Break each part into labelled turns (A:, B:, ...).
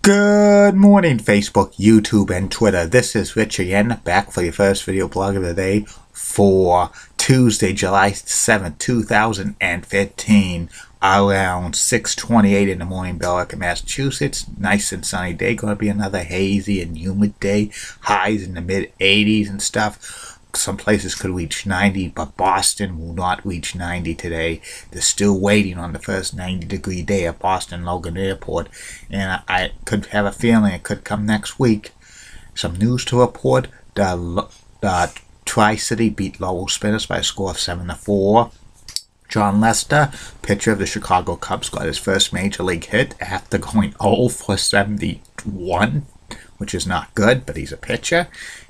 A: Good morning, Facebook, YouTube, and Twitter. This is Rich again, back for your first video blog of the day for Tuesday, July 7th, 2015, around 6:28 in the morning, Billerica, Massachusetts. Nice and sunny day. Going to be another hazy and humid day. Highs in the mid-80s and stuff. Some places could reach 90, but Boston will not reach 90 today. They're still waiting on the first 90-degree day at Boston Logan Airport, and I could have a feeling it could come next week. Some news to report: the Tri-City beat Lowell Spinners by a score of 7-4. Jon Lester, pitcher of the Chicago Cubs, got his first major league hit after going 0 for 71, which is not good, but he's a pitcher.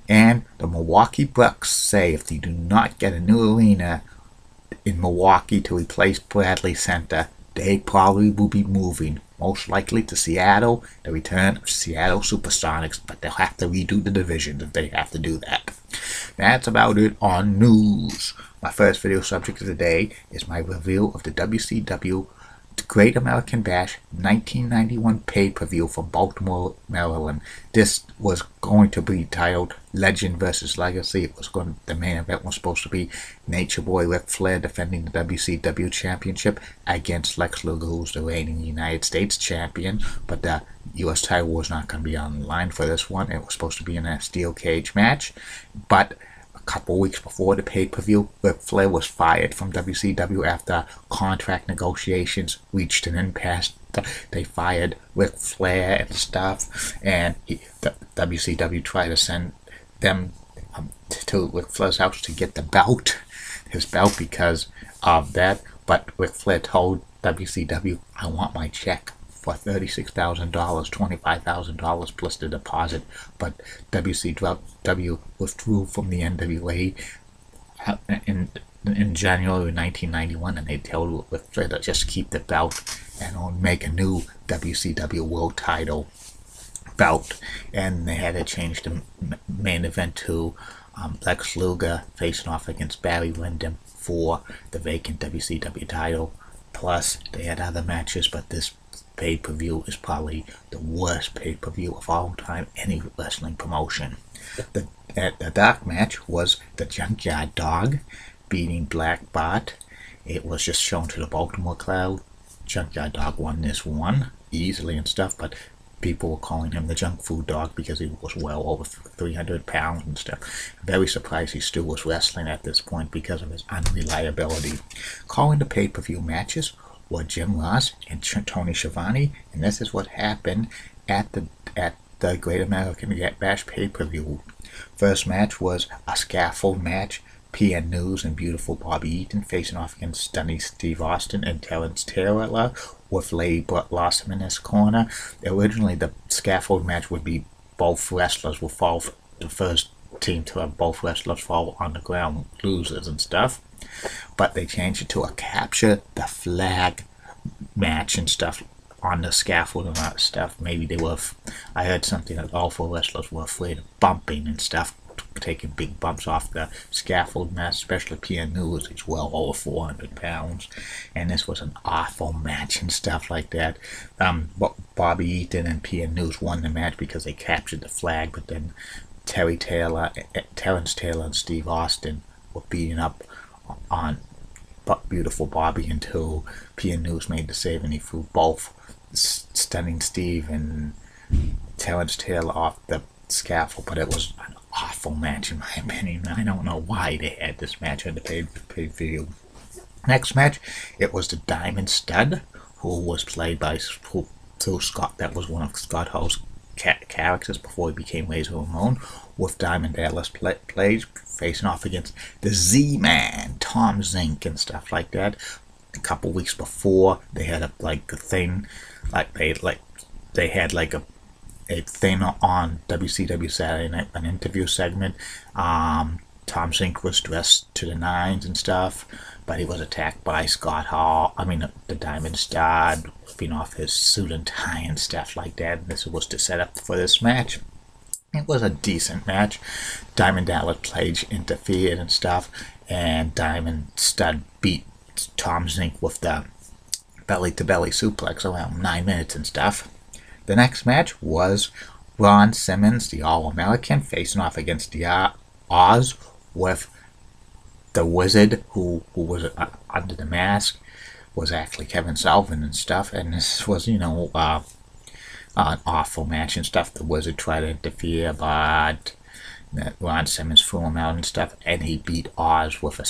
A: And the Milwaukee Bucks say if they do not get a new arena in Milwaukee to replace Bradley Center, they probably will be moving, most likely to Seattle, the return of Seattle Supersonics, but they'll have to redo the division if they have to do that. That's about it on news. My first video subject of the day is my review of the WCW Great American Bash 1991 pay-per-view from Baltimore, Maryland. This was going to be titled Legend vs. Legacy. The main event was supposed to be Nature Boy Ric Flair defending the WCW Championship against Lex Luger, who's the reigning United States Champion. But the U.S. title was not going to be on the line for this one. It was supposed to be in a steel cage match. But a couple weeks before the pay-per-view, Ric Flair was fired from WCW after contract negotiations reached an impasse. They fired Ric Flair and stuff, and the WCW tried to send them to Ric Flair's house to get his belt because of that. But Ric Flair told WCW, "I want my check for $36,000, $25,000 plus the deposit." But WCW withdrew from the NWA in January 1991, and they told Ric Flair to just keep the belt and make a new WCW World Title belt. And they had to change the main event to Lex Luger facing off against Barry Windham for the vacant WCW title. Plus, they had other matches, but this pay-per-view is probably the worst pay-per-view of all time, any wrestling promotion. The dark match was the Junkyard Dog beating Black Bart. It was just shown to the Baltimore crowd. Junkyard Dog won this one easily and stuff, but people were calling him the junk food dog because he was well over 300 pounds and stuff. Very surprised he still was wrestling at this point because of his unreliability. Calling the pay-per-view matches were Jim Ross and Tony Schiavone, and this is what happened at the Great American Bash pay-per-view. First match was a scaffold match. PN News and Beautiful Bobby Eaton facing off against Stunning Steve Austin and Terrence Taylor with Lady Blossom in his corner. Originally, the scaffold match would be both wrestlers will fall. The first team to have both wrestlers fall on the ground losers and stuff. But they changed it to a capture the flag match and stuff on the scaffold and that stuff. Maybe they were. I heard something that all four wrestlers were afraid of bumping and stuff, taking big bumps off the scaffold match, especially PN News. He's well over 400 pounds, and this was an awful match and stuff like that. Bobby Eaton and PN News won the match because they captured the flag, but then Terrence Taylor and Steve Austin were beating up on Beautiful Bobby until PN News made the save, and he threw both Stunning Steve and Terrence Taylor off the scaffold. But it was an awful match in my opinion. I don't know why they had this match on the pay-per-view. Next match, it was the Diamond Stud, who was played by Scott. That was one of Scott Hall's characters before he became Razor Ramon, with Diamond Dallas plays facing off against the Z-Man, Tom Zink, and stuff like that. A couple weeks before, they had a thing thing on WCW Saturday Night, an interview segment. Tom Zink was dressed to the nines and stuff, but he was attacked by Scott Hall. The Diamond Stud, ripping off his suit and tie and stuff like that. And this was the setup for this match. It was a decent match. Diamond Dallas Page interfered and stuff, and Diamond Stud beat Tom Zink with the belly-to-belly suplex around 9 minutes and stuff. The next match was Ron Simmons, the All-American, facing off against the Oz with the Wizard, who was under the mask, was actually Kevin Sullivan and stuff. And this was, an awful match and stuff. The Wizard tried to interfere, but Ron Simmons threw him out and stuff, and he beat Oz with a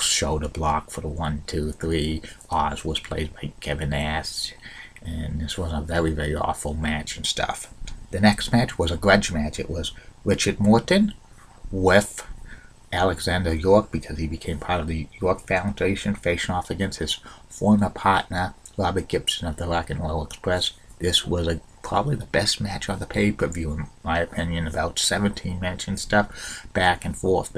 A: shoulder block for the 1, 2, 3. Oz was played by Kevin Nash, and this was a very, very awful match and stuff. The next match was a grudge match. It was Richard Morton with Alexander York, because he became part of the York Foundation, facing off against his former partner, Robert Gibson of the Rock and Roll Express. This was probably the best match on the pay-per-view, in my opinion. About 17 minutes and stuff, back and forth,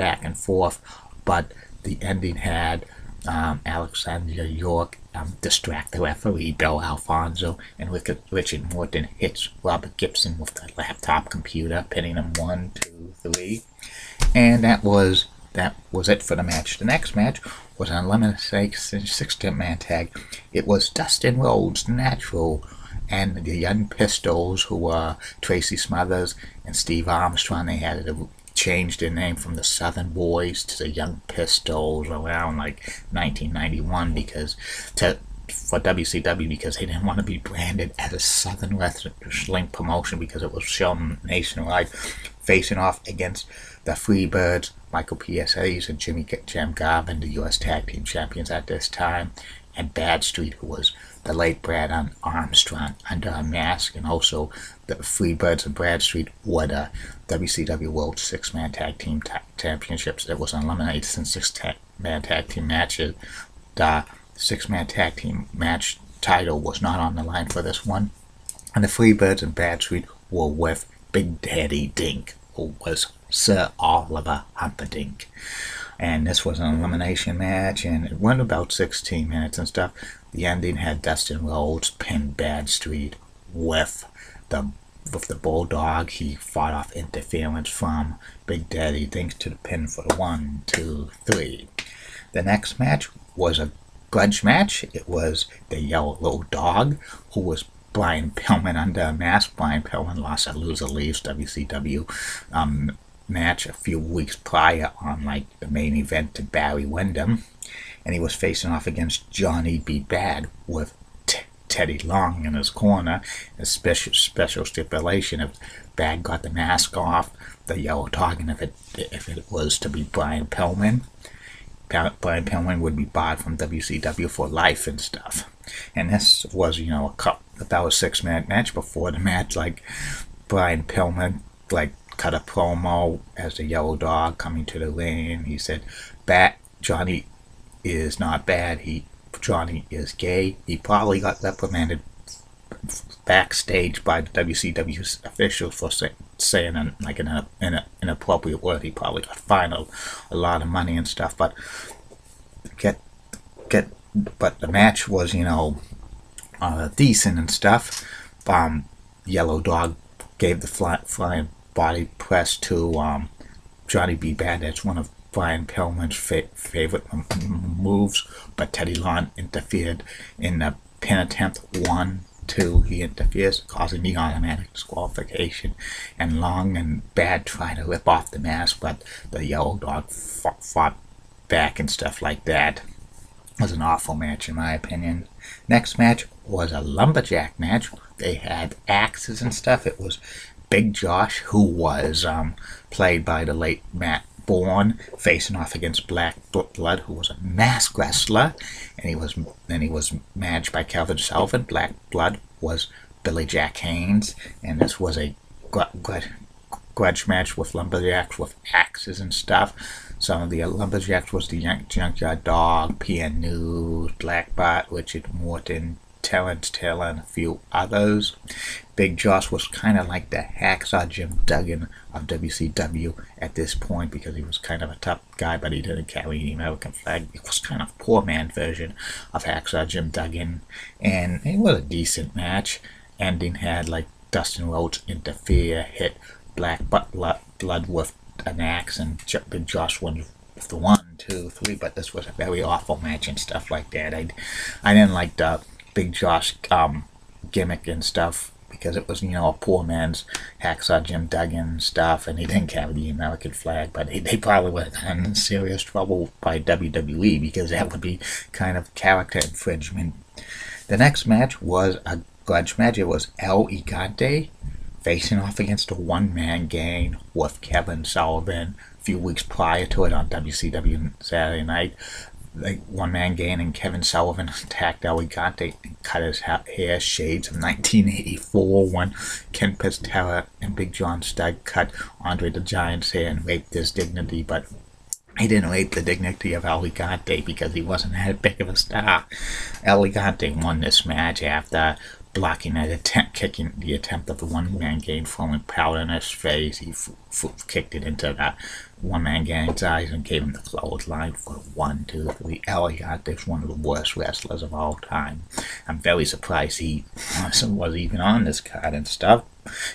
A: but the ending had Alexander York distract the referee, Bill Alfonso, and Richard Morton hits Robert Gibson with the laptop computer, pinning him 1, 2, 3. And that was it for the match. The next match was an elimination 6-man tag. It was Dustin Rhodes, Natural, and the Young Pistols, who were Tracy Smothers and Steve Armstrong. They had to change their name from the Southern Boys to the Young Pistols around like 1991 for WCW, because they didn't want to be branded as a Southern Wrestling promotion, because it was shown nationwide, facing off against the Freebirds, Michael P.S.A.'s, and Jim Garvin, the U.S. Tag Team Champions at this time, and Bad Street, who was the late Brad Armstrong under a mask, and also the Freebirds and Brad Street were the WCW World 6-Man Tag Team Championships. It was an elimination 6-man tag team matches. The 6-man tag team match title was not on the line for this one, and the Freebirds and Bad Street were with Big Daddy Dink, who was Sir Oliver Humperdinck. And this was an elimination match, and it went about 16 minutes and stuff. The ending had Dustin Rhodes pin Bad Street with the Bulldog. He fought off interference from Big Daddy Dink to the pin for the 1, 2, 3. The next match was a grudge match. It was the Yellow Dog, who was Brian Pillman under a mask. Brian Pillman lost a Loser Leaves WCW match a few weeks prior on the main event to Barry Windham, and he was facing off against Johnny B. Bad with Teddy Long in his corner. A special stipulation: if Bad got the mask off, the Yellow Dog, and if it was to be Brian Pillman, Brian Pillman would be barred from WCW for life and stuff. And this was, about a 6-minute match. Before the match, Brian Pillman cut a promo as the Yellow Dog coming to the ring. He said, Johnny is not bad. Johnny is gay. He probably got reprimanded backstage by the WCW officials for saying an inappropriate word. He probably got fined a lot of money and stuff. But but the match was decent and stuff. Yellow Dog gave the flying body press to Johnny B. Bad. That's one of Brian Pillman's favorite moves, but Teddy Long interfered in the pin attempt. 1, 2, he interferes, causing the automatic disqualification, and Long and Bad tried to rip off the mask, but the Yellow Dog fought back and stuff like that. It was an awful match in my opinion. Next match was a lumberjack match. They had axes and stuff. It was Big Josh, who was played by the late Matt Bourne, facing off against Black Blood, who was a mask wrestler, and he was matched by Kelvin Sullivan. Black Blood was Billy Jack Haynes, and this was a grudge match with lumberjacks with axes and stuff. Some of the lumberjacks was the Junkyard Dog, PN News, Black Bot, Richard Morton, Terrence Taylor, and a few others. Big Josh was kind of like the Hacksaw Jim Duggan of WCW at this point, because he was kind of a tough guy, but he didn't carry the American flag. It was kind of a poor man version of Hacksaw Jim Duggan, and it was a decent match. Ending had Dustin Rhodes interfere, hit Black Blood with an axe, and Big Josh won with the 1, 2, 3. But this was a very awful match and stuff like that. I didn't like the Big Josh gimmick and stuff. because it was, you know, a poor man's Hacksaw Jim Duggan stuff, and he didn't carry the American flag, but they probably would have gotten in serious trouble by WWE because that would be kind of character infringement. The next match was a grudge match. It was El Gigante facing off against a one-man gang with Kevin Sullivan. A few weeks prior to it on WCW Saturday Night, the one-man gang and Kevin Sullivan attacked El Gigante and cut his hair shades of 1984 when Ken Patera and Big John Studd cut Andre the Giant's hair and raped his dignity, but he didn't rape the dignity of El Gigante because he wasn't that big of a star. El Gigante won this match after blocking that attempt, kicking the attempt of the one-man gang, throwing powder in his face. He kicked it into the one-man gang's eyes and gave him the clothesline for 1, 2, 3. El Gigante is one of the worst wrestlers of all time. I'm very surprised he was even on this card and stuff,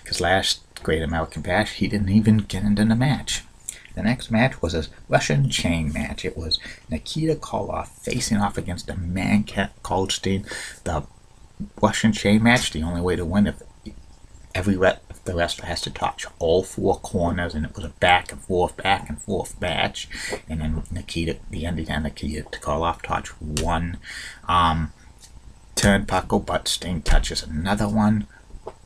A: because last Great American Bash, he didn't even get into the match. The next match was a Russian chain match. It was Nikita Koloff facing off against a Mankind Goldstein. The Russian chain match, the only way to win if the wrestler has to touch all 4 corners, and it was a back and forth match. And then Nikita Koloff touched one turnbuckle, but Sting touches another one.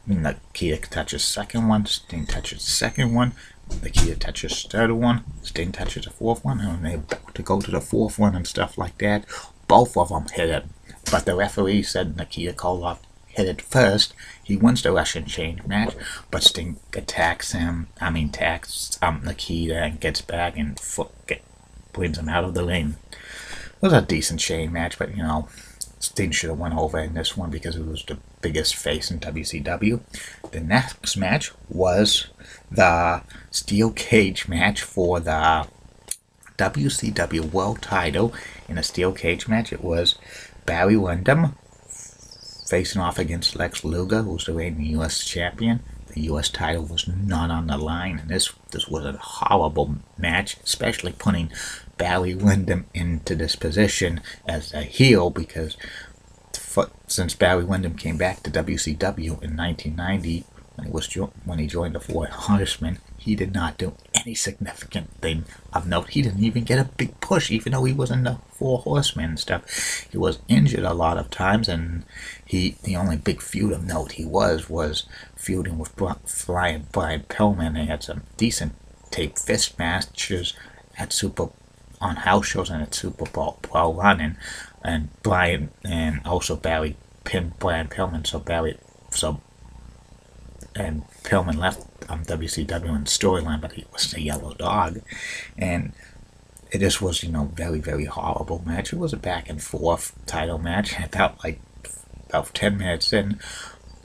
A: Nikita touches second one, Sting touches the second one. Nikita touches the third one, Sting touches the fourth one, and they to go to the fourth one and stuff like that. Both of them hit it, but the referee said Nikita Koloff hit it first. He wins the Russian chain match, but Sting attacks Nikita and gets back and brings him out of the ring. It was a decent chain match, but you know, Sting should have went over in this one because it was the biggest face in WCW. The next match was the steel cage match for the WCW World Title. In a steel cage match, it was Barry Windham facing off against Lex Luger, who's the reigning U.S. champion. The U.S. title was not on the line, and this was a horrible match, especially putting Barry Windham into this position as a heel, because since Barry Windham came back to WCW in 1990, when he joined the Four Horsemen, he did not do any significant thing of note. He didn't even get a big push, even though he was in the Four Horsemen and stuff. He was injured a lot of times, and the only big feud of note he was feuding with Brian Pillman. They had some decent tape fist matches on house shows and at Super Bowl Pro Run, and Brian and also Barry pinned Brian Pillman, and Pillman left WCW in storyline, but he was the Yellow Dog, and it just was, you know, very, very horrible match. It was a back and forth title match. About 10 minutes in,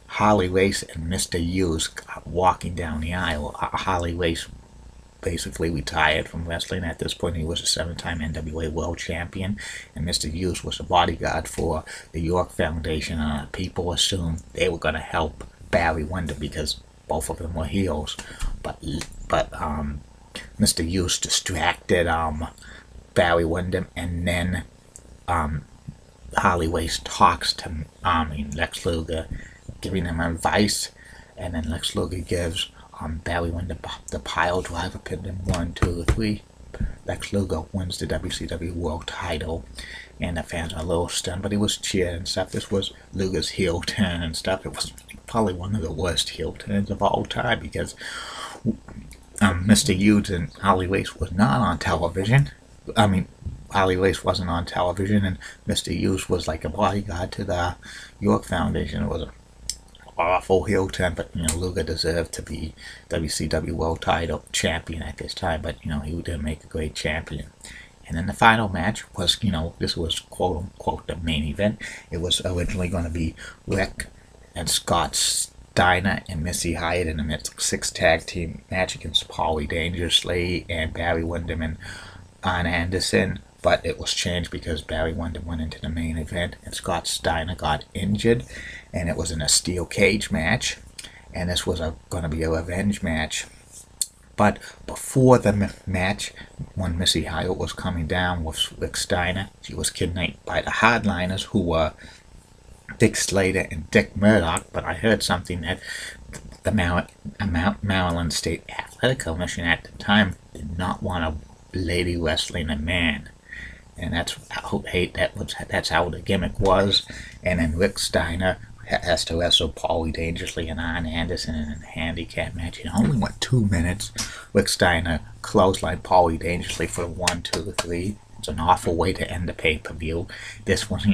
A: Harley Race and Mr. Hughes walking down the aisle. Harley Race basically retired from wrestling at this point. He was a 7-time NWA World Champion, and Mr. Hughes was a bodyguard for the York Foundation, and people assumed they were going to help Barry Windham because both of them were heels, but Mr. Hughes distracted Barry Windham, and then Harley Race talks to Lex Luger, giving him advice, and then Lex Luger gives Barry Windham the pile driver, pinned him 1, 2, 3. Lex Luger wins the WCW World Title, and the fans are a little stunned, but he was cheered and stuff. This was Luger's heel turn and stuff. It was probably one of the worst heel turns of all time because Mr. Hughes and Harley Race was not on television. Harley Race wasn't on television, and Mr. Hughes was like a bodyguard to the York Foundation. It was an awful heel turn, but you know, Luger deserved to be WCW World Title champion at this time, but you know, he didn't make a great champion. And then the final match was, you know, this was quote unquote the main event. It was originally going to be Rick and Scott Steiner and Missy Hyatt in a mixed 6-tag team match against Paulie Dangerously and Barry Windham and Arn Anderson, but it was changed because Barry Windham went into the main event and Scott Steiner got injured, and it was in a steel cage match, and this was going to be a revenge match. But before the match, when Missy Hyatt was coming down with Rick Steiner, she was kidnapped by the Hardliners, who were Dick Slater and Dick Murdoch, but I heard something that the Maryland State Athletic Commission at the time did not want a lady wrestling a man, and that's how the gimmick was. And then Rick Steiner has to wrestle Paulie Dangerously and Arn Anderson in a handicap match. It only went 2 minutes. Rick Steiner clotheslined Paulie Dangerously for 1, 2, 3. It's an awful way to end the pay-per-view. This was,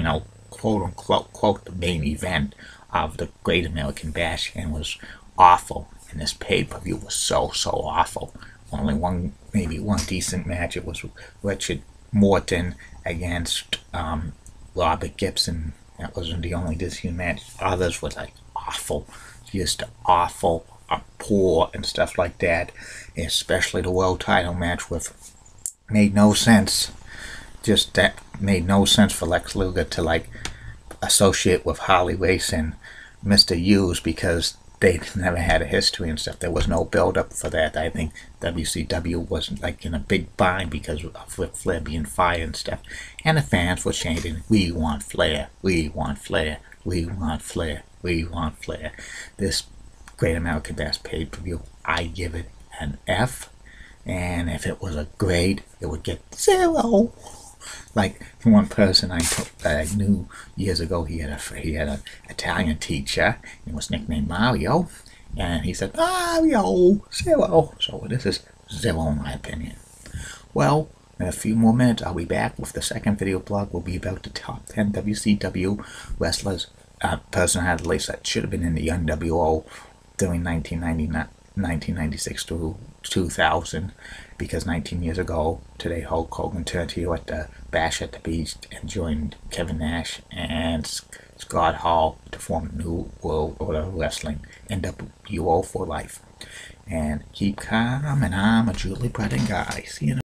A: quote unquote, the main event of the Great American Bash, and was awful. And this pay-per-view was so awful. Only maybe one decent match. It was Richard Morton against Robert Gibson. That wasn't the only Disney match. Others were like awful, just awful, poor and stuff like that. Especially the world title match made no sense. Just that made no sense for Lex Luger to associate with Harley Race and Mr. Hughes, because they never had a history and stuff. There was no build up for that. I think WCW wasn't in a big bind because of Ric Flair being fired and stuff. And the fans were chanting, "We want Flair, we want Flair, we want Flair, we want Flair." This Great American Bash pay-per-view, I give it an F. And if it was a grade, it would get 0. Like one person I knew years ago, he had an Italian teacher. He was nicknamed Mario, and he said Mario 0. So this is 0 in my opinion. Well, in a few more minutes, I'll be back with the second video blog. Will be about the top 10 WCW wrestlers, personalities that should have been in the NWO during 1996 to 2000, because 19 years ago today Hulk Hogan turned heel at the Bash at the Beach and joined Kevin Nash and Scott Hall to form New World Order Wrestling, NWO for life. And keep calm, and I'm a Julie Bretton guy. See you in